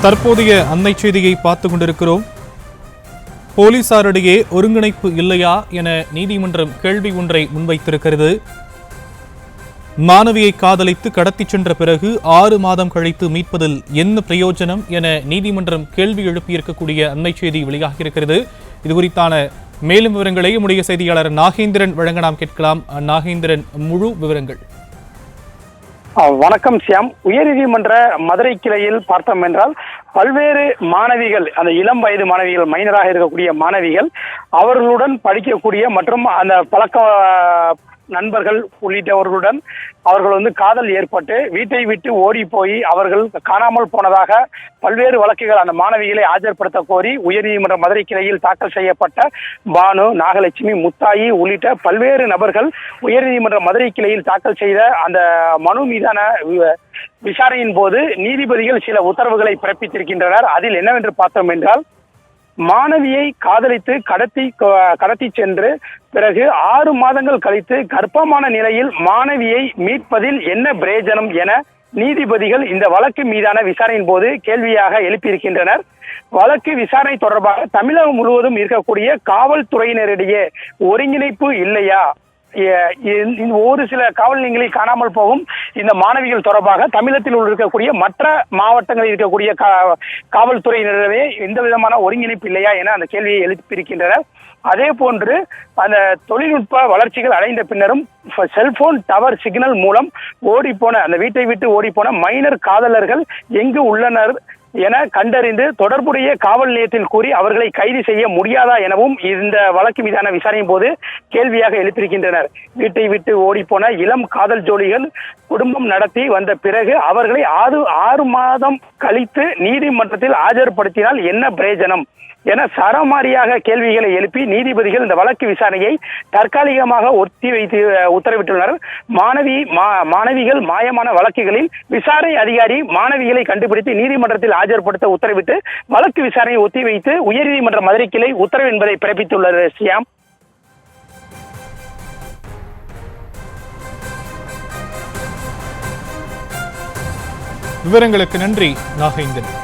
தற்போதைய அன்னை செய்தியை பார்த்து கொண்டிருக்கிறோம். போலீசாரிடையே ஒருங்கிணைப்பு இல்லையா என நீதிமன்றம் கேள்வி ஒன்றை முன்வைத்திருக்கிறது. மாணவியை காதலித்து கடத்தி சென்ற பிறகு 6 மாதம் கழித்து மீட்பதில் என்ன பிரயோஜனம் என நீதிமன்றம் கேள்வி எழுப்பியிருக்கக்கூடிய அன்னை செய்தி வெளியாகியிருக்கிறது. இது குறித்தான மேலும் விவரங்களை நம்முடைய செய்தியாளர் நாகேந்திரன் வழங்க நாம் கேட்கலாம். நாகேந்திரன், முழு விவரங்கள். வணக்கம் சியாம். உயர்நீதிமன்ற மதுரை கிளையில் பார்த்தோம் என்றால் பல்வேறு மாணவிகள், அந்த இளம் வயது மாணவிகள், மைனராக இருக்கக்கூடிய மாணவிகள், அவர்களுடன் படிக்கக்கூடிய மற்றும் அந்த பழக்க நண்பர்கள் உள்ளிட்டவர்களுடன் அவர்கள் காதல் ஏற்பட்டு வீட்டை விட்டு ஓடி போய் அவர்கள் காணாமல் போனதாக பல்வேறு வழக்குகள் அந்த மாணவிகளை ஆஜர்படுத்த கோரி உயர்நீதிமன்ற மதுரை கிளையில் தாக்கல் செய்யப்பட்ட பானு, நாகலட்சுமி, முத்தாயி உள்ளிட்ட பல்வேறு நபர்கள் உயர்நீதிமன்ற மதுரை கிளையில் தாக்கல் செய்த அந்த மனு மீதான விசாரணையின் போது நீதிபதிகள் சில உத்தரவுகளை பிறப்பித்திருக்கின்றனர். அதில் என்னவென்று பார்த்தோம் என்றால், மாணவியை காதலித்து கடத்தி சென்று பிறகு 6 மாதங்கள் கழித்து கர்ப்பமான நிலையில் மாணவியை மீட்பதில் என்ன பிரயோஜனம் என நீதிபதிகள் இந்த வழக்கு மீதான விசாரணையின் போது கேள்வியாக எழுப்பியிருக்கின்றனர். வழக்கு விசாரணை தொடர்பாக தமிழகம் முழுவதும் இருக்கக்கூடிய காவல்துறையினரிடையே ஒருங்கிணைப்பு இல்லையா, ஒரு சில காவல் நிலையங்களில் காணாமல் போகும் இந்த மாணவிகள் தொடர்பாக தமிழகத்தில் இருக்கக்கூடிய மற்ற மாவட்டங்களில் இருக்கக்கூடிய காவல்துறையினரே எந்த விதமான ஒருங்கிணைப்பு இல்லையா என அந்த கேள்வியை எழுப்பியிருக்கின்றனர். அதே போன்று அந்த தொழில்நுட்ப வளர்ச்சிகள் அடைந்த பின்னரும் செல்போன் டவர் சிக்னல் மூலம் ஓடிப்போன, அந்த வீட்டை விட்டு ஓடிப்போன மைனர் காதலர்கள் எங்கு உள்ளனர் என கண்டறிந்து தொடர்புடைய காவல் நிலையத்தில் கூறி அவர்களை கைது செய்ய முடியாதா எனவும் இந்த வழக்கு மீதான விசாரணையின் போது கேள்வியாக எழுப்பியிருக்கின்றனர். வீட்டை விட்டு ஓடிப்போன இளம் காதல் ஜோடிகள் குடும்பம் நடத்தி வந்த பிறகு அவர்களை 6 மாதம் கழித்து நீதிமன்றத்தில் ஆஜர்படுத்தினால் என்ன பிரயோஜனம் என சரமாரியாக கேள்விகளை எழுப்பி நீதிபதிகள் இந்த வழக்கு விசாரணையை தற்காலிகமாக ஒத்தி வைத்து உத்தரவிட்டுள்ளனர். மாணவிகள் மாயமான வழக்குகளில் விசாரணை அதிகாரி மாணவிகளை கண்டுபிடித்து நீதிமன்றத்தில் ஆஜர்படுத்த உத்தரவிட்டு வழக்கு விசாரணையை ஒத்தி வைத்து உயர்நீதிமன்ற மதுரை கிளை உத்தரவு என்பதை பிறப்பித்துள்ளது. சியாம், விவரங்களுக்கு நன்றி நாகேந்திரன்.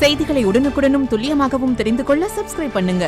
செய்திகளை உடனுக்குடனும் துல்லியமாகவும் தெரிந்து கொள்ள சப்ஸ்கிரைப் பண்ணுங்க.